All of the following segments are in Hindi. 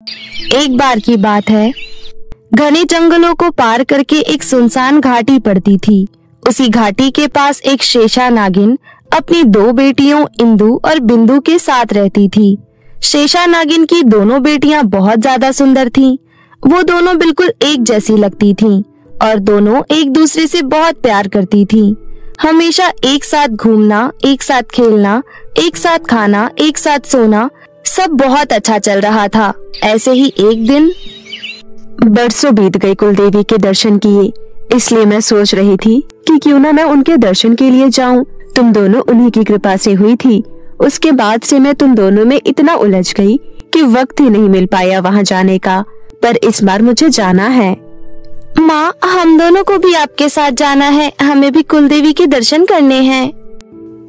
एक बार की बात है, घने जंगलों को पार करके एक सुनसान घाटी पड़ती थी। उसी घाटी के पास एक शेषा नागिन अपनी दो बेटियों इंदु और बिंदु के साथ रहती थी। शेषा नागिन की दोनों बेटियां बहुत ज्यादा सुंदर थीं। वो दोनों बिल्कुल एक जैसी लगती थीं और दोनों एक दूसरे से बहुत प्यार करती थीं। हमेशा एक साथ घूमना, एक साथ खेलना, एक साथ खाना, एक साथ सोना, सब बहुत अच्छा चल रहा था। ऐसे ही एक दिन बरसों बीत गए कुलदेवी के दर्शन किए, इसलिए मैं सोच रही थी कि क्यों ना मैं उनके दर्शन के लिए जाऊं। तुम दोनों उन्हीं की कृपा से हुई थी। उसके बाद से मैं तुम दोनों में इतना उलझ गई कि वक्त ही नहीं मिल पाया वहां जाने का, पर इस बार मुझे जाना है। माँ, हम दोनों को भी आपके साथ जाना है, हमें भी कुलदेवी के दर्शन करने हैं।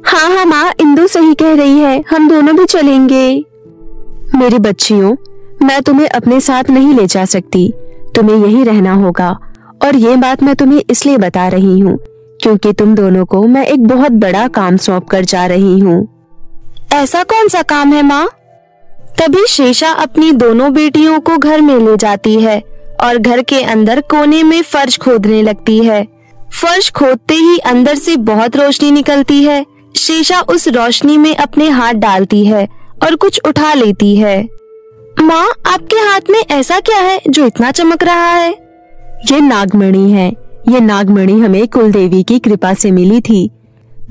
हाँ माँ, इंदु सही कह रही है, हम दोनों भी चलेंगे। मेरी बच्चियों, मैं तुम्हें अपने साथ नहीं ले जा सकती, तुम्हें यहीं रहना होगा। और ये बात मैं तुम्हें इसलिए बता रही हूँ क्योंकि तुम दोनों को मैं एक बहुत बड़ा काम सौंप कर जा रही हूँ। ऐसा कौन सा काम है माँ? तभी शेषा अपनी दोनों बेटियों को घर में ले जाती है और घर के अंदर कोने में फर्श खोदने लगती है। फर्श खोदते ही अंदर से बहुत रोशनी निकलती है। शेषा उस रोशनी में अपने हाथ डालती है और कुछ उठा लेती है। माँ, आपके हाथ में ऐसा क्या है जो इतना चमक रहा है? ये नागमणि है। ये नागमणि हमें कुलदेवी की कृपा से मिली थी।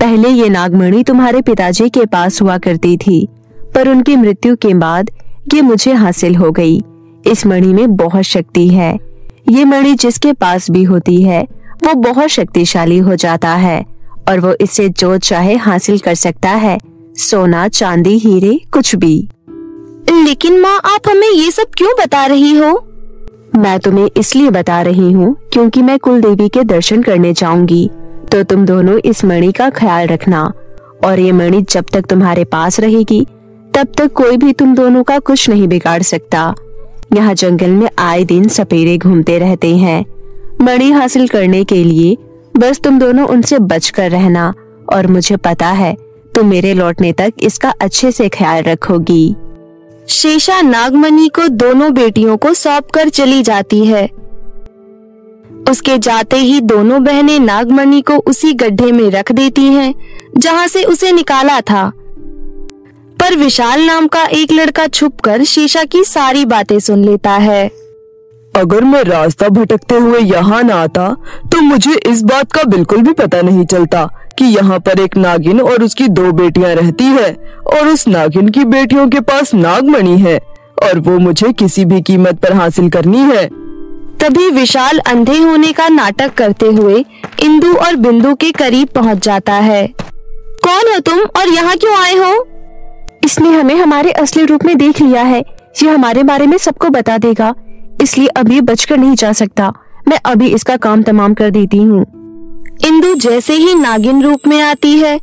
पहले ये नागमणि तुम्हारे पिताजी के पास हुआ करती थी, पर उनकी मृत्यु के बाद ये मुझे हासिल हो गई। इस मणि में बहुत शक्ति है। ये मणि जिसके पास भी होती है वो बहुत शक्तिशाली हो जाता है और वो इससे जो चाहे हासिल कर सकता है, सोना, चांदी, हीरे, कुछ भी। लेकिन माँ, आप हमें ये सब क्यों बता रही हो? मैं तुम्हें इसलिए बता रही हूँ क्योंकि मैं कुलदेवी के दर्शन करने जाऊंगी, तो तुम दोनों इस मणि का ख्याल रखना। और ये मणि जब तक तुम्हारे पास रहेगी तब तक कोई भी तुम दोनों का कुछ नहीं बिगाड़ सकता। यहाँ जंगल में आए दिन सपेरे घूमते रहते हैं। मणि हासिल करने के लिए बस तुम दोनों उनसे बचकर रहना, और मुझे पता है तुम मेरे लौटने तक इसका अच्छे से ख्याल रखोगी। शेषा नागमणि को दोनों बेटियों को सौंपकर चली जाती है। उसके जाते ही दोनों बहनें नागमणि को उसी गड्ढे में रख देती हैं जहां से उसे निकाला था। पर विशाल नाम का एक लड़का छुपकर शेषा की सारी बातें सुन लेता है। अगर मैं रास्ता भटकते हुए यहाँ न आता तो मुझे इस बात का बिल्कुल भी पता नहीं चलता कि यहाँ पर एक नागिन और उसकी दो बेटियां रहती है और उस नागिन की बेटियों के पास नागमणि है और वो मुझे किसी भी कीमत पर हासिल करनी है। तभी विशाल अंधे होने का नाटक करते हुए इंदु और बिंदु के करीब पहुँच जाता है। कौन हो तुम और यहाँ क्यों आए हो? इसने हमें हमारे असली रूप में देख लिया है। ये हमारे बारे में सबको बता देगा, इसलिए अभी बचकर नहीं जा सकता। मैं अभी इसका काम तमाम कर देती हूँ। इंदु जैसे ही नागिन रूप में आती है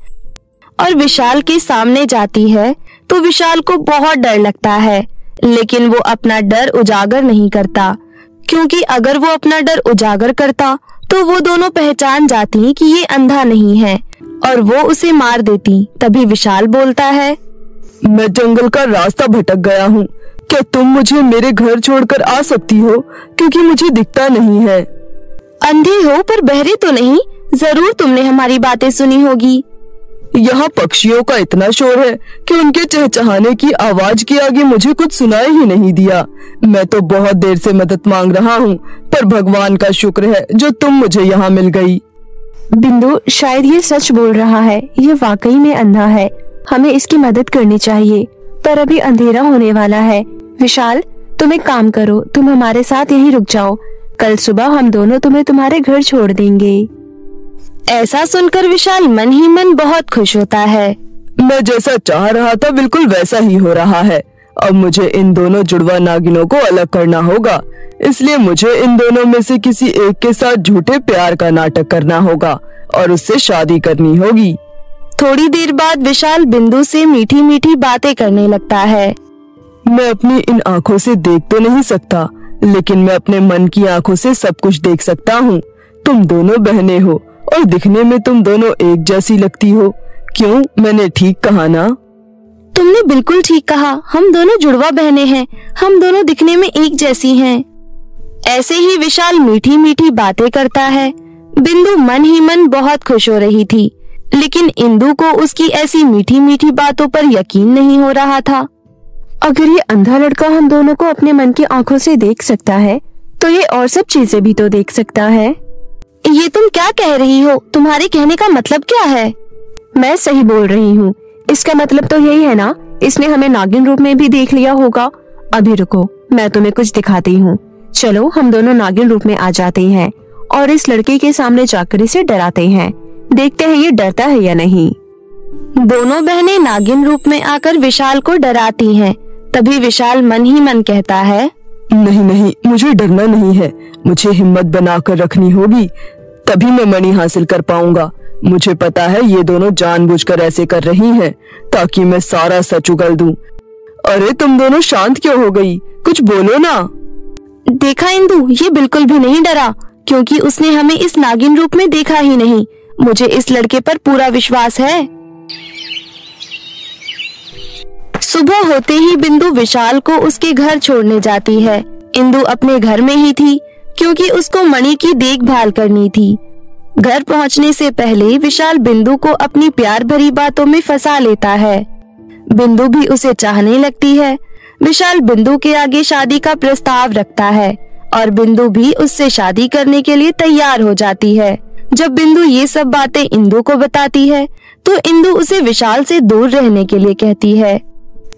और विशाल के सामने जाती है तो विशाल को बहुत डर लगता है, लेकिन वो अपना डर उजागर नहीं करता, क्योंकि अगर वो अपना डर उजागर करता तो वो दोनों पहचान जाती कि ये अंधा नहीं है और वो उसे मार देती। तभी विशाल बोलता है, मैं जंगल का रास्ता भटक गया हूँ, क्या तुम मुझे मेरे घर छोड़कर आ सकती हो, क्योंकि मुझे दिखता नहीं है। अंधे हो पर बहरे तो नहीं, जरूर तुमने हमारी बातें सुनी होगी। यहाँ पक्षियों का इतना शोर है कि उनके चहचहाने की आवाज के आगे मुझे कुछ सुनाई ही नहीं दिया। मैं तो बहुत देर से मदद मांग रहा हूँ, पर भगवान का शुक्र है जो तुम मुझे यहाँ मिल गई। बिंदु, शायद ये सच बोल रहा है। ये वाकई में अंधा है, हमें इसकी मदद करनी चाहिए, पर अभी अंधेरा होने वाला है। विशाल, तुम एक काम करो, तुम हमारे साथ यहीं रुक जाओ। कल सुबह हम दोनों तुम्हें तुम्हारे घर छोड़ देंगे। ऐसा सुनकर विशाल मन ही मन बहुत खुश होता है। मैं जैसा चाह रहा था बिल्कुल वैसा ही हो रहा है। अब मुझे इन दोनों जुड़वा नागिनों को अलग करना होगा, इसलिए मुझे इन दोनों में से किसी एक के साथ झूठे प्यार का नाटक करना होगा और उससे शादी करनी होगी। थोड़ी देर बाद विशाल बिंदु से मीठी मीठी बातें करने लगता है। मैं अपनी इन आँखों से देख तो नहीं सकता, लेकिन मैं अपने मन की आँखों से सब कुछ देख सकता हूँ। तुम दोनों बहनें हो और दिखने में तुम दोनों एक जैसी लगती हो। क्यों, मैंने ठीक कहा ना? तुमने बिल्कुल ठीक कहा, हम दोनों जुड़वा बहनें हैं, हम दोनों दिखने में एक जैसी हैं। ऐसे ही विशाल मीठी मीठी बातें करता है। बिंदु मन ही मन बहुत खुश हो रही थी, लेकिन इंदु को उसकी ऐसी मीठी मीठी बातों पर यकीन नहीं हो रहा था। अगर ये अंधा लड़का हम दोनों को अपने मन की आंखों से देख सकता है, तो ये और सब चीजें भी तो देख सकता है। ये तुम क्या कह रही हो? तुम्हारे कहने का मतलब क्या है? मैं सही बोल रही हूँ। इसका मतलब तो यही है ना, इसने हमें नागिन रूप में भी देख लिया होगा। अभी रुको, मैं तुम्हें कुछ दिखाती हूँ। चलो हम दोनों नागिन रूप में आ जाते हैं और इस लड़के के सामने जाकर इसे डराते हैं। देखते हैं ये डरता है या नहीं। दोनों बहनें नागिन रूप में आकर विशाल को डराती हैं। तभी विशाल मन ही मन कहता है, नहीं नहीं, मुझे डरना नहीं है। मुझे हिम्मत बनाकर रखनी होगी, तभी मैं मणि हासिल कर पाऊंगा। मुझे पता है ये दोनों जानबूझकर ऐसे कर रही हैं, ताकि मैं सारा सच उगल दूं। अरे तुम दोनों शांत क्यों हो गई? कुछ बोलो ना। देखा इंदु, ये बिल्कुल भी नहीं डरा, क्योंकि उसने हमें इस नागिन रूप में देखा ही नहीं। मुझे इस लड़के पर पूरा विश्वास है। सुबह होते ही बिंदु विशाल को उसके घर छोड़ने जाती है। इंदु अपने घर में ही थी, क्योंकि उसको मणि की देखभाल करनी थी। घर पहुंचने से पहले विशाल बिंदु को अपनी प्यार भरी बातों में फंसा लेता है। बिंदु भी उसे चाहने लगती है। विशाल बिंदु के आगे शादी का प्रस्ताव रखता है और बिंदु भी उससे शादी करने के लिए तैयार हो जाती है। जब बिंदु ये सब बातें इंदु को बताती है, तो इंदु उसे विशाल से दूर रहने के लिए कहती है।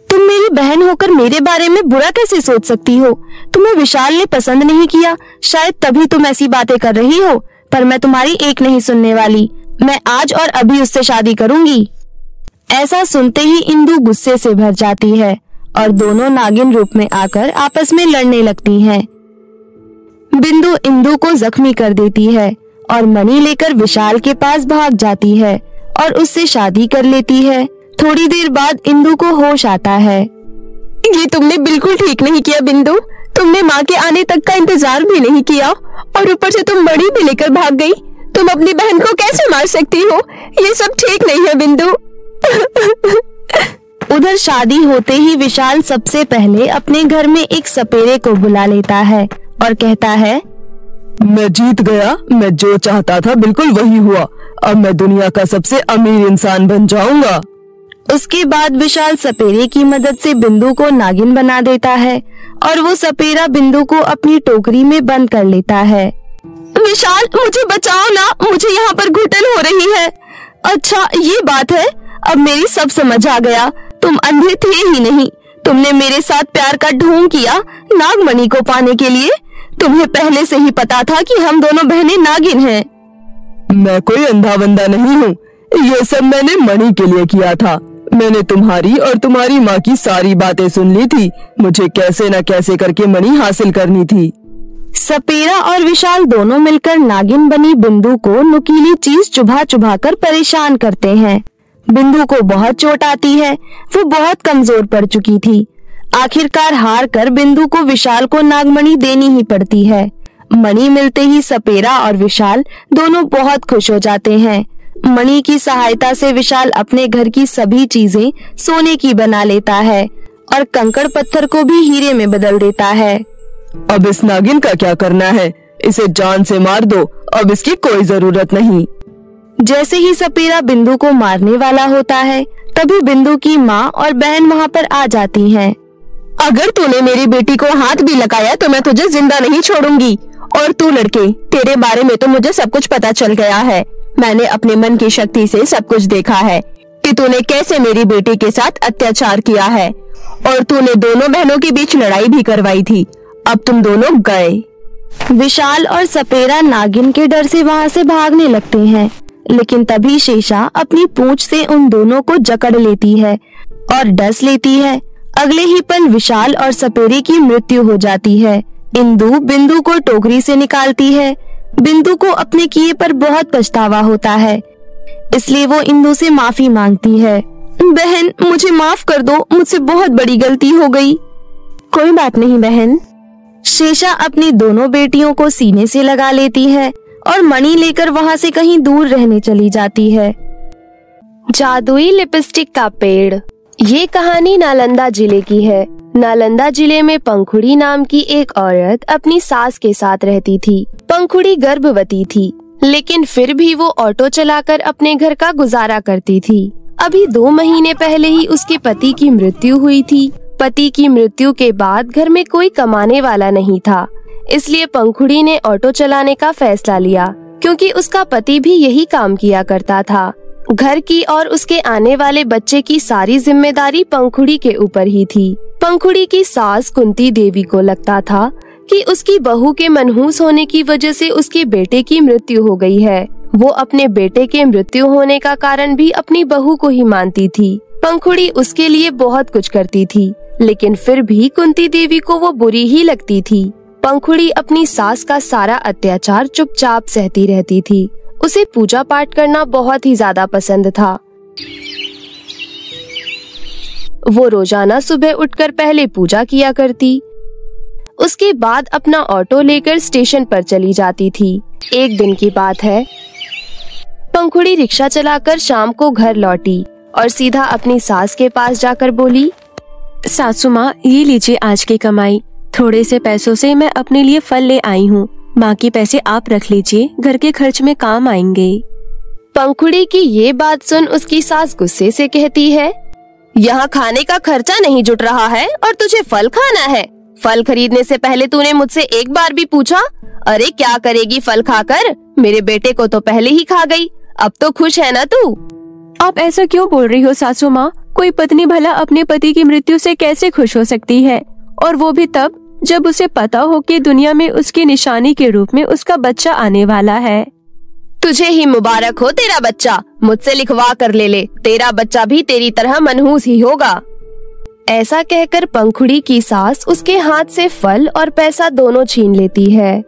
तुम मेरी बहन होकर मेरे बारे में बुरा कैसे सोच सकती हो? तुम्हें विशाल ने पसंद नहीं किया, शायद तभी तुम ऐसी बातें कर रही हो, पर मैं तुम्हारी एक नहीं सुनने वाली। मैं आज और अभी उससे शादी करूंगी। ऐसा सुनते ही इंदु गुस्से से भर जाती है और दोनों नागिन रूप में आकर आपस में लड़ने लगती हैं। बिंदु इंदु को जख्मी कर देती है और मणि लेकर विशाल के पास भाग जाती है और उससे शादी कर लेती है। थोड़ी देर बाद इंदु को होश आता है। ये तुमने बिल्कुल ठीक नहीं किया बिंदु। तुमने माँ के आने तक का इंतजार भी नहीं किया और ऊपर से तुम मणि भी लेकर भाग गई। तुम अपनी बहन को कैसे मार सकती हो? ये सब ठीक नहीं है बिंदु। उधर शादी होते ही विशाल सबसे पहले अपने घर में एक सपेरे को बुला लेता है और कहता है, मैं जीत गया। मैं जो चाहता था बिल्कुल वही हुआ। अब मैं दुनिया का सबसे अमीर इंसान बन जाऊंगा। उसके बाद विशाल सपेरे की मदद से बिंदु को नागिन बना देता है और वो सपेरा बिंदु को अपनी टोकरी में बंद कर लेता है। विशाल, मुझे बचाओ ना, मुझे यहाँ पर घुटन हो रही है। अच्छा ये बात है, अब मेरी सब समझ आ गया। तुम अंधे थे ही नहीं। तुमने मेरे साथ प्यार का ढोंग किया नागमणि को पाने के लिए। तुम्हें पहले से ही पता था कि हम दोनों बहनें नागिन हैं। मैं कोई अंधा बंदा नहीं हूँ। ये सब मैंने मणि के लिए किया था। मैंने तुम्हारी और तुम्हारी माँ की सारी बातें सुन ली थी। मुझे कैसे न कैसे करके मणि हासिल करनी थी। सपेरा और विशाल दोनों मिलकर नागिन बनी बिंदु को नुकीली चीज चुभा चुभा कर परेशान करते हैं। बिंदु को बहुत चोट आती है। वो बहुत कमजोर पड़ चुकी थी। आखिरकार हार कर बिंदु को विशाल को नागमणि देनी ही पड़ती है। मणि मिलते ही सपेरा और विशाल दोनों बहुत खुश हो जाते हैं। मणि की सहायता से विशाल अपने घर की सभी चीजें सोने की बना लेता है और कंकड़ पत्थर को भी हीरे में बदल देता है। अब इस नागिन का क्या करना है? इसे जान से मार दो। अब इसकी कोई जरूरत नहीं। जैसे ही सपेरा बिंदु को मारने वाला होता है, तभी बिंदु की माँ और बहन वहाँ पर आ जाती हैं। अगर तूने मेरी बेटी को हाथ भी लगाया तो मैं तुझे जिंदा नहीं छोड़ूंगी। और तू लड़के, तेरे बारे में तो मुझे सब कुछ पता चल गया है। मैंने अपने मन की शक्ति से सब कुछ देखा है कि तूने कैसे मेरी बेटी के साथ अत्याचार किया है और तूने दोनों बहनों के बीच लड़ाई भी करवाई थी। अब तुम दोनों गए। विशाल और सपेरा नागिन के डर से वहाँ से भागने लगते हैं, लेकिन तभी शेषा अपनी पूंछ से उन दोनों को जकड़ लेती है और डस लेती है। अगले ही पल विशाल और सपेरे की मृत्यु हो जाती है। इंदु बिंदु को टोकरी से निकालती है। बिंदु को अपने किए पर बहुत पछतावा होता है, इसलिए वो इंदु से माफी मांगती है। बहन, मुझे माफ कर दो, मुझसे बहुत बड़ी गलती हो गई। कोई बात नहीं बहन। शेषा अपनी दोनों बेटियों को सीने से लगा लेती है और मणि लेकर वहाँ से कहीं दूर रहने चली जाती है। जादुई लिपस्टिक का पेड़। ये कहानी नालंदा जिले की है। नालंदा जिले में पंखुड़ी नाम की एक औरत अपनी सास के साथ रहती थी। पंखुड़ी गर्भवती थी, लेकिन फिर भी वो ऑटो चलाकर अपने घर का गुजारा करती थी। अभी 2 महीने पहले ही उसके पति की मृत्यु हुई थी। पति की मृत्यु के बाद घर में कोई कमाने वाला नहीं था, इसलिए पंखुड़ी ने ऑटो चलाने का फैसला लिया, क्योंकि उसका पति भी यही काम किया करता था। घर की और उसके आने वाले बच्चे की सारी जिम्मेदारी पंखुड़ी के ऊपर ही थी। पंखुड़ी की सास कुंती देवी को लगता था कि उसकी बहू के मनहूस होने की वजह से उसके बेटे की मृत्यु हो गई है। वो अपने बेटे के मृत्यु होने का कारण भी अपनी बहू को ही मानती थी। पंखुड़ी उसके लिए बहुत कुछ करती थी, लेकिन फिर भी कुंती देवी को वो बुरी ही लगती थी। पंखुड़ी अपनी सास का सारा अत्याचार चुपचाप सहती रहती थी। उसे पूजा पाठ करना बहुत ही ज्यादा पसंद था। वो रोजाना सुबह उठकर पहले पूजा किया करती, उसके बाद अपना ऑटो लेकर स्टेशन पर चली जाती थी। एक दिन की बात है, पंखुड़ी रिक्शा चलाकर शाम को घर लौटी और सीधा अपनी सास के पास जाकर बोली, सासू माँ, ये लीजिए आज की कमाई। थोड़े से पैसों से मैं अपने लिए फल ले आई हूँ। बाकी पैसे आप रख लीजिए, घर के खर्च में काम आएंगे। पंखुड़ी की ये बात सुन उसकी सास गुस्से से कहती है, यहाँ खाने का खर्चा नहीं जुट रहा है और तुझे फल खाना है। फल खरीदने से पहले तूने मुझसे एक बार भी पूछा? अरे क्या करेगी फल खाकर? मेरे बेटे को तो पहले ही खा गई। अब तो खुश है ना तू? आप ऐसा क्यों बोल रही हो सासू माँ? कोई पत्नी भला अपने पति की मृत्यु से कैसे खुश हो सकती है, और वो भी तब जब उसे पता हो कि दुनिया में उसकी निशानी के रूप में उसका बच्चा आने वाला है। तुझे ही मुबारक हो तेरा बच्चा, मुझसे लिखवा कर ले। तेरा बच्चा भी तेरी तरह मनहूस ही होगा। ऐसा कहकर पंखुड़ी की सास उसके हाथ से फल और पैसा दोनों छीन लेती है।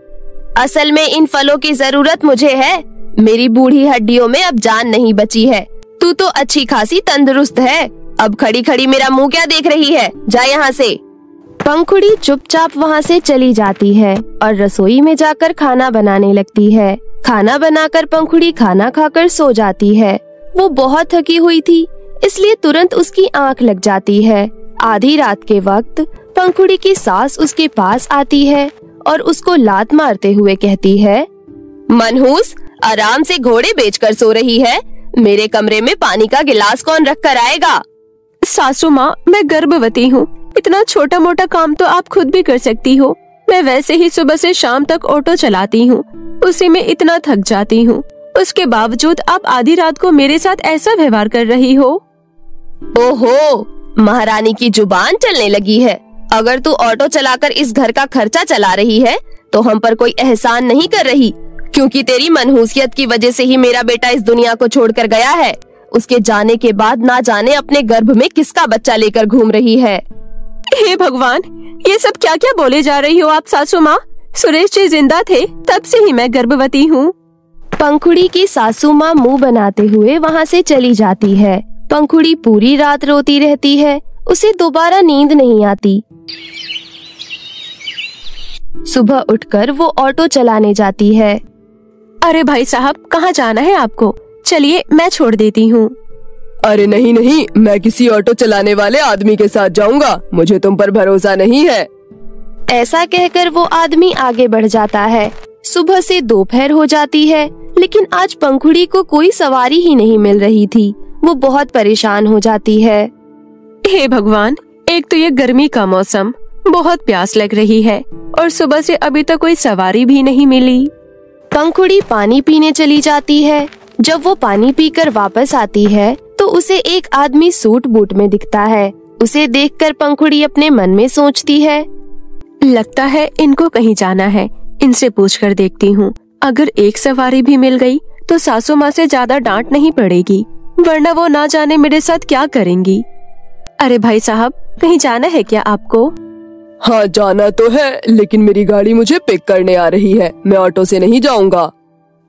असल में इन फलों की जरूरत मुझे है। मेरी बूढ़ी हड्डियों में अब जान नहीं बची है। तू तो अच्छी खासी तंदुरुस्त है। अब खड़ी खड़ी मेरा मुंह क्या देख रही है? जा यहाँ से। पंखुड़ी चुपचाप वहाँ से चली जाती है और रसोई में जाकर खाना बनाने लगती है। खाना बनाकर पंखुड़ी खाना खाकर सो जाती है। वो बहुत थकी हुई थी, इसलिए तुरंत उसकी आंख लग जाती है। आधी रात के वक्त पंखुड़ी की सास उसके पास आती है और उसको लात मारते हुए कहती है, मनहूस, आराम से घोड़े बेचकर सो रही है। मेरे कमरे में पानी का गिलास कौन रख कर आएगा? सासू माँ, मैं गर्भवती हूँ। इतना छोटा मोटा काम तो आप खुद भी कर सकती हो। मैं वैसे ही सुबह से शाम तक ऑटो चलाती हूँ, उसी में इतना थक जाती हूँ। उसके बावजूद आप आधी रात को मेरे साथ ऐसा व्यवहार कर रही हो। ओहो, महारानी की जुबान चलने लगी है। अगर तू ऑटो चलाकर इस घर का खर्चा चला रही है तो हम पर कोई एहसान नहीं कर रही, क्योंकि तेरी मनहूसियत की वजह से ही मेरा बेटा इस दुनिया को छोड़कर गया है। उसके जाने के बाद ना जाने अपने गर्भ में किसका बच्चा लेकर घूम रही है। हे भगवान, ये सब क्या क्या बोले जा रही हो आप सासू माँ? सुरेश जी जिंदा थे तब से ही मैं गर्भवती हूँ। पंखुड़ी की सासू माँ मुंह बनाते हुए वहाँ से चली जाती है। पंखुड़ी पूरी रात रोती रहती है। उसे दोबारा नींद नहीं आती। सुबह उठकर वो ऑटो चलाने जाती है। अरे भाई साहब, कहाँ जाना है आपको? चलिए मैं छोड़ देती हूँ। अरे नहीं नहीं, मैं किसी ऑटो चलाने वाले आदमी के साथ जाऊंगा। मुझे तुम पर भरोसा नहीं है। ऐसा कहकर वो आदमी आगे बढ़ जाता है। सुबह से दोपहर हो जाती है, लेकिन आज पंखुड़ी को कोई सवारी ही नहीं मिल रही थी। वो बहुत परेशान हो जाती है। हे भगवान, एक तो ये गर्मी का मौसम, बहुत प्यास लग रही है और सुबह से अभी तक कोई सवारी भी नहीं मिली। पंखुड़ी पानी पीने चली जाती है। जब वो पानी पीकर वापस आती है तो उसे एक आदमी सूट बूट में दिखता है। उसे देखकर पंखुड़ी अपने मन में सोचती है, लगता है इनको कहीं जाना है। इनसे पूछकर देखती हूँ। अगर एक सवारी भी मिल गई तो सासू माँ से ज्यादा डांट नहीं पड़ेगी, वरना वो ना जाने मेरे साथ क्या करेंगी। अरे भाई साहब, कहीं जाना है क्या आपको? हाँ जाना तो है, लेकिन मेरी गाड़ी मुझे पिक करने आ रही है। मैं ऑटो से नहीं जाऊंगा।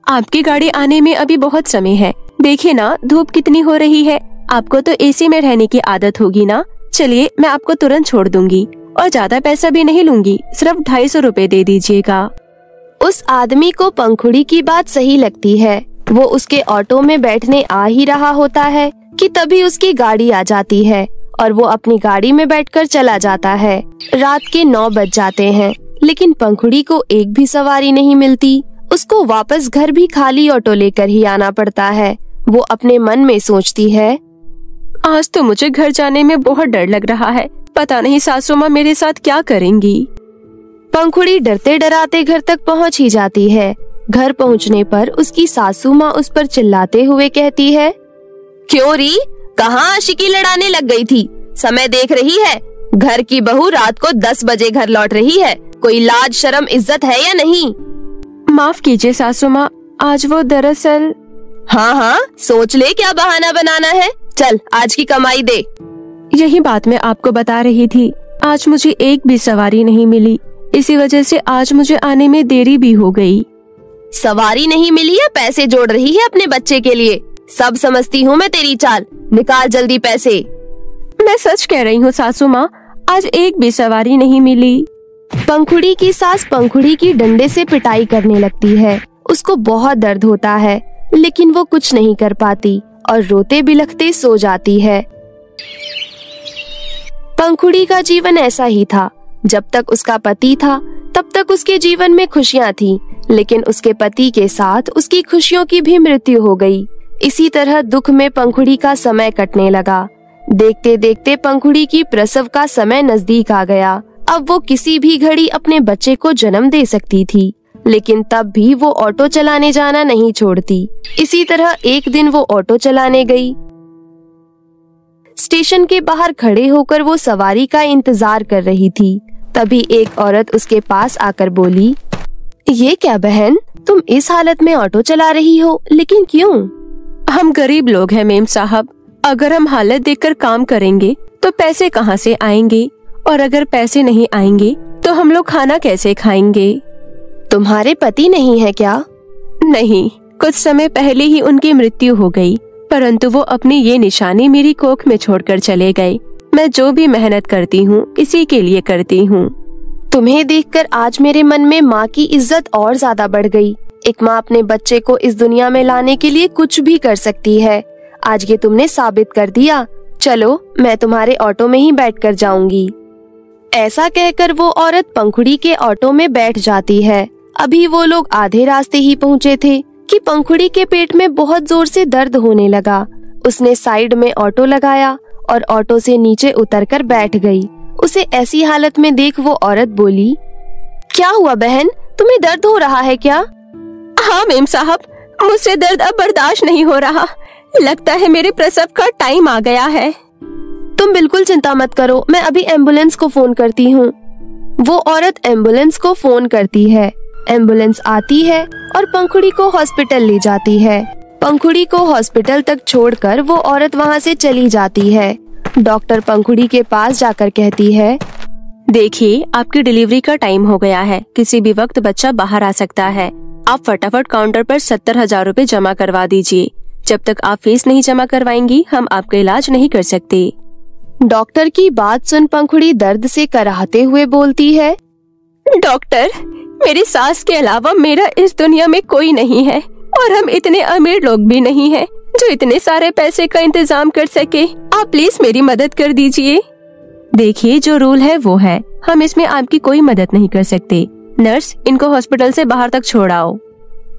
आपकी गाड़ी आने में अभी बहुत समय है। देखिए ना, धूप कितनी हो रही है। आपको तो एसी में रहने की आदत होगी ना। चलिए, मैं आपको तुरंत छोड़ दूंगी और ज्यादा पैसा भी नहीं लूंगी। सिर्फ 250 रुपए दे दीजिएगा। उस आदमी को पंखुड़ी की बात सही लगती है। वो उसके ऑटो में बैठने आ ही रहा होता है कि तभी उसकी गाड़ी आ जाती है और वो अपनी गाड़ी में बैठकर चला जाता है। रात के 9 बज जाते हैं, लेकिन पंखुड़ी को एक भी सवारी नहीं मिलती। उसको वापस घर भी खाली ऑटो लेकर ही आना पड़ता है। वो अपने मन में सोचती है, आज तो मुझे घर जाने में बहुत डर लग रहा है। पता नहीं सासू माँ मेरे साथ क्या करेंगी। पंखुड़ी डरते डराते घर तक पहुंच ही जाती है। घर पहुंचने पर उसकी सासू माँ उस पर चिल्लाते हुए कहती है, क्यों री, कहाँ आशिकी लड़ाने लग गई थी? समय देख रही है? घर की बहू रात को 10 बजे घर लौट रही है। कोई लाज शर्म इज्जत है या नहीं? माफ कीजिए सासू माँ, आज वो दरअसल। हाँ, सोच ले क्या बहाना बनाना है। चल आज की कमाई दे। यही बात मैं आपको बता रही थी। आज मुझे एक भी सवारी नहीं मिली, इसी वजह से आज मुझे आने में देरी भी हो गई। सवारी नहीं मिली है, पैसे जोड़ रही है अपने बच्चे के लिए। सब समझती हूँ मैं तेरी चाल, निकाल जल्दी पैसे। मैं सच कह रही हूँ सासू माँ, आज एक भी सवारी नहीं मिली। पंखुड़ी की सास पंखुड़ी की डंडे से पिटाई करने लगती है। उसको बहुत दर्द होता है, लेकिन वो कुछ नहीं कर पाती और रोते बिलखते सो जाती है। पंखुड़ी का जीवन ऐसा ही था। जब तक उसका पति था तब तक उसके जीवन में खुशियाँ थी, लेकिन उसके पति के साथ उसकी खुशियों की भी मृत्यु हो गई। इसी तरह दुख में पंखुड़ी का समय कटने लगा। देखते देखते पंखुड़ी की प्रसव का समय नजदीक आ गया। अब वो किसी भी घड़ी अपने बच्चे को जन्म दे सकती थी, लेकिन तब भी वो ऑटो चलाने जाना नहीं छोड़ती। इसी तरह एक दिन वो ऑटो चलाने गई। स्टेशन के बाहर खड़े होकर वो सवारी का इंतजार कर रही थी। तभी एक औरत उसके पास आकर बोली, ये क्या बहन, तुम इस हालत में ऑटो चला रही हो, लेकिन क्यों? हम गरीब लोग हैं मेम साहब। अगर हम हालत देखकर काम करेंगे तो पैसे कहाँ से आएंगे, और अगर पैसे नहीं आएंगे तो हम लोग खाना कैसे खाएंगे? तुम्हारे पति नहीं है क्या? नहीं, कुछ समय पहले ही उनकी मृत्यु हो गई, परंतु वो अपनी ये निशानी मेरी कोख में छोड़कर चले गए। मैं जो भी मेहनत करती हूँ इसी के लिए करती हूँ। तुम्हें देखकर आज मेरे मन में माँ की इज्जत और ज्यादा बढ़ गई। एक माँ अपने बच्चे को इस दुनिया में लाने के लिए कुछ भी कर सकती है। आज ये तुमने साबित कर दिया। चलो मैं तुम्हारे ऑटो में ही बैठकर जाऊंगी। ऐसा कहकर वो औरत पंखुड़ी के ऑटो में बैठ जाती है। अभी वो लोग आधे रास्ते ही पहुँचे थे कि पंखुड़ी के पेट में बहुत जोर से दर्द होने लगा। उसने साइड में ऑटो लगाया और ऑटो से नीचे उतरकर बैठ गई। उसे ऐसी हालत में देख वो औरत बोली, क्या हुआ बहन, तुम्हें दर्द हो रहा है क्या? हाँ मेम साहब, मुझसे दर्द अब बर्दाश्त नहीं हो रहा। लगता है मेरे प्रसव का टाइम आ गया है। तुम बिल्कुल चिंता मत करो, मैं अभी एम्बुलेंस को फोन करती हूँ। वो औरत एम्बुलेंस को फोन करती है। एम्बुलेंस आती है और पंखुड़ी को हॉस्पिटल ले जाती है। पंखुड़ी को हॉस्पिटल तक छोड़कर वो औरत वहाँ से चली जाती है। डॉक्टर पंखुड़ी के पास जाकर कहती है, देखिए आपकी डिलीवरी का टाइम हो गया है, किसी भी वक्त बच्चा बाहर आ सकता है। आप फटाफट काउंटर पर 70,000 रुपए जमा करवा दीजिए। जब तक आप फीस नहीं जमा करवाएंगी हम आपका इलाज नहीं कर सकते। डॉक्टर की बात सुन पंखुड़ी दर्द से कराहते हुए बोलती है, डॉक्टर, मेरी सास के अलावा मेरा इस दुनिया में कोई नहीं है, और हम इतने अमीर लोग भी नहीं हैं जो इतने सारे पैसे का इंतजाम कर सके। आप प्लीज मेरी मदद कर दीजिए। देखिए जो रूल है वो है, हम इसमें आपकी कोई मदद नहीं कर सकते। नर्स, इनको हॉस्पिटल से बाहर तक छोड़ाओ।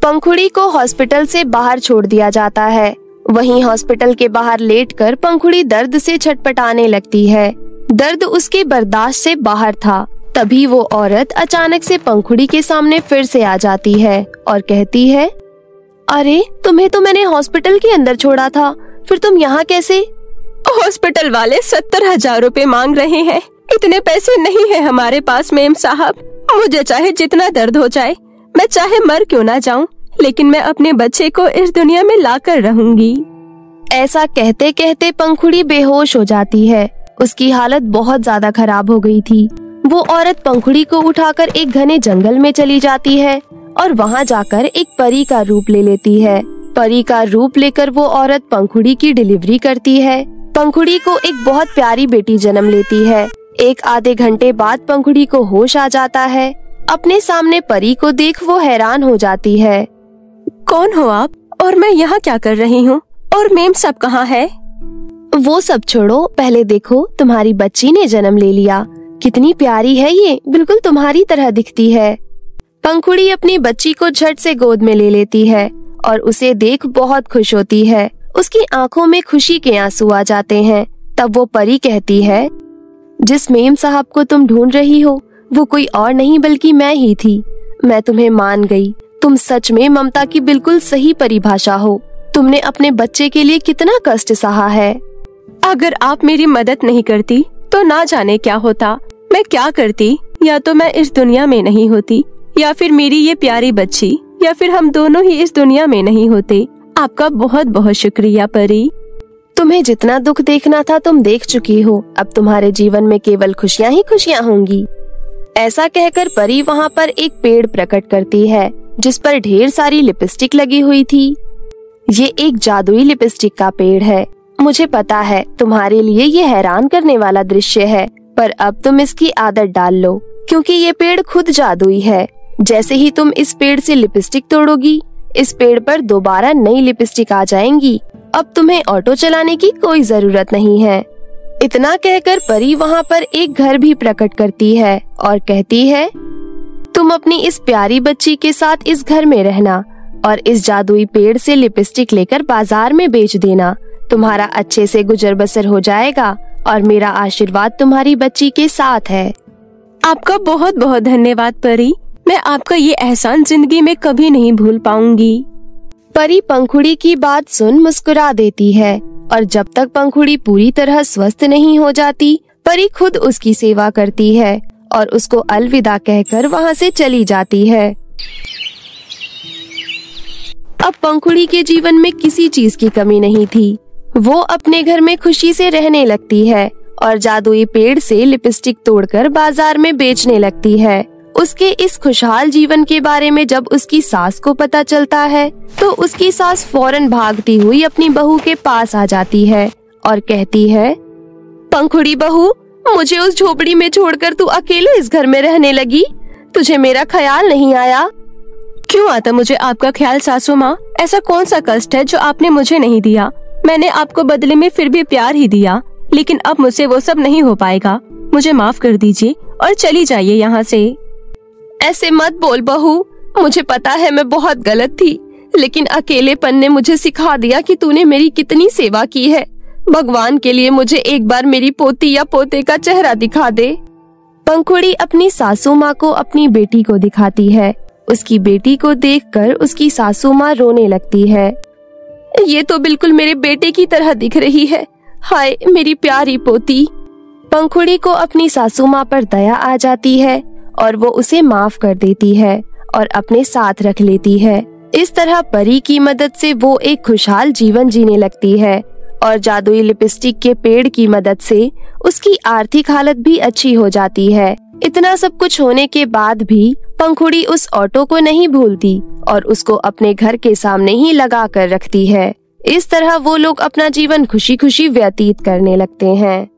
पंखुड़ी को हॉस्पिटल से बाहर छोड़ दिया जाता है। वहीं हॉस्पिटल के बाहर लेटकर पंखुड़ी दर्द से छटपटाने लगती है। दर्द उसके बर्दाश्त से बाहर था। तभी वो औरत अचानक से पंखुड़ी के सामने फिर से आ जाती है और कहती है, अरे तुम्हें तो मैंने हॉस्पिटल के अंदर छोड़ा था, फिर तुम यहाँ कैसे? हॉस्पिटल वाले 70,000 रुपए मांग रहे हैं। इतने पैसे नहीं है हमारे पास मेम साहब। मुझे चाहे जितना दर्द हो जाए, मैं चाहे मर क्यों ना जाऊं, लेकिन मैं अपने बच्चे को इस दुनिया में लाकर रहूंगी। ऐसा कहते कहते पंखुड़ी बेहोश हो जाती है। उसकी हालत बहुत ज्यादा खराब हो गई थी। वो औरत पंखुड़ी को उठाकर एक घने जंगल में चली जाती है और वहाँ जाकर एक परी का रूप ले लेती है। परी का रूप लेकर वो औरत पंखुड़ी की डिलीवरी करती है। पंखुड़ी को एक बहुत प्यारी बेटी जन्म लेती है। एक आधे घंटे बाद पंखुड़ी को होश आ जाता है। अपने सामने परी को देख वो हैरान हो जाती है। कौन हो आप और मैं यहाँ क्या कर रही हूँ, और मेम सब कहाँ है? वो सब छोड़ो, पहले देखो तुम्हारी बच्ची ने जन्म ले लिया। कितनी प्यारी है ये, बिल्कुल तुम्हारी तरह दिखती है। पंखुड़ी अपनी बच्ची को झट से गोद में ले लेती है और उसे देख बहुत खुश होती है। उसकी आंखों में खुशी के आंसू आ जाते हैं। तब वो परी कहती है, जिस मेम साहब को तुम ढूंढ रही हो वो कोई और नहीं बल्कि मैं ही थी। मैं तुम्हें मान गई। तुम सच में ममता की बिल्कुल सही परिभाषा हो। तुमने अपने बच्चे के लिए कितना कष्ट सहा है। अगर आप मेरी मदद नहीं करती तो ना जाने क्या होता। मैं क्या करती, या तो मैं इस दुनिया में नहीं होती, या फिर मेरी ये प्यारी बच्ची, या फिर हम दोनों ही इस दुनिया में नहीं होते। आपका बहुत बहुत शुक्रिया परी। तुम्हें जितना दुख देखना था तुम देख चुकी हो। अब तुम्हारे जीवन में केवल खुशियां ही खुशियां होंगी। ऐसा कहकर परी वहाँ पर एक पेड़ प्रकट करती है जिस पर ढेर सारी लिपस्टिक लगी हुई थी। ये एक जादुई लिपस्टिक का पेड़ है। मुझे पता है तुम्हारे लिए ये हैरान करने वाला दृश्य है, पर अब तुम इसकी आदत डाल लो, क्योंकि ये पेड़ खुद जादुई है। जैसे ही तुम इस पेड़ से लिपस्टिक तोड़ोगी, इस पेड़ पर दोबारा नई लिपस्टिक आ जाएंगी। अब तुम्हें ऑटो चलाने की कोई जरूरत नहीं है। इतना कहकर परी वहाँ पर एक घर भी प्रकट करती है और कहती है, तुम अपनी इस प्यारी बच्ची के साथ इस घर में रहना और इस जादुई पेड़ से लिपस्टिक लेकर बाजार में बेच देना। तुम्हारा अच्छे से गुजर बसर हो जाएगा और मेरा आशीर्वाद तुम्हारी बच्ची के साथ है। आपका बहुत बहुत धन्यवाद परी। मैं आपका ये एहसान जिंदगी में कभी नहीं भूल पाऊंगी। परी पंखुड़ी की बात सुन मुस्कुरा देती है और जब तक पंखुड़ी पूरी तरह स्वस्थ नहीं हो जाती, परी खुद उसकी सेवा करती है और उसको अलविदा कहकर वहाँ से चली जाती है। अब पंखुड़ी के जीवन में किसी चीज की कमी नहीं थी। वो अपने घर में खुशी से रहने लगती है और जादुई पेड़ से लिपस्टिक तोड़कर बाजार में बेचने लगती है। उसके इस खुशहाल जीवन के बारे में जब उसकी सास को पता चलता है तो उसकी सास फौरन भागती हुई अपनी बहू के पास आ जाती है और कहती है, पंखुड़ी बहू, मुझे उस झोपड़ी में छोड़कर तू अकेले इस घर में रहने लगी। तुझे मेरा ख्याल नहीं आया? क्यों आता मुझे आपका ख्याल सासू माँ? ऐसा कौन सा कष्ट है जो आपने मुझे नहीं दिया? मैंने आपको बदले में फिर भी प्यार ही दिया, लेकिन अब मुझसे वो सब नहीं हो पाएगा। मुझे माफ कर दीजिए और चली जाइए यहाँ से। ऐसे मत बोल बहू, मुझे पता है मैं बहुत गलत थी, लेकिन अकेलेपन ने मुझे सिखा दिया कि तूने मेरी कितनी सेवा की है। भगवान के लिए मुझे एक बार मेरी पोती या पोते का चेहरा दिखा दे। पंखुड़ी अपनी सासू माँ को अपनी बेटी को दिखाती है। उसकी बेटी को देखकर उसकी सासू माँ रोने लगती है। ये तो बिल्कुल मेरे बेटे की तरह दिख रही है। हाय मेरी प्यारी पोती। पंखुड़ी को अपनी सासू माँ पर दया आ जाती है और वो उसे माफ कर देती है और अपने साथ रख लेती है। इस तरह परी की मदद से वो एक खुशहाल जीवन जीने लगती है और जादुई लिपस्टिक के पेड़ की मदद से उसकी आर्थिक हालत भी अच्छी हो जाती है। इतना सब कुछ होने के बाद भी पंखुड़ी उस ऑटो को नहीं भूलती और उसको अपने घर के सामने ही लगा कर रखती है। इस तरह वो लोग अपना जीवन खुशी खुशी व्यतीत करने लगते हैं।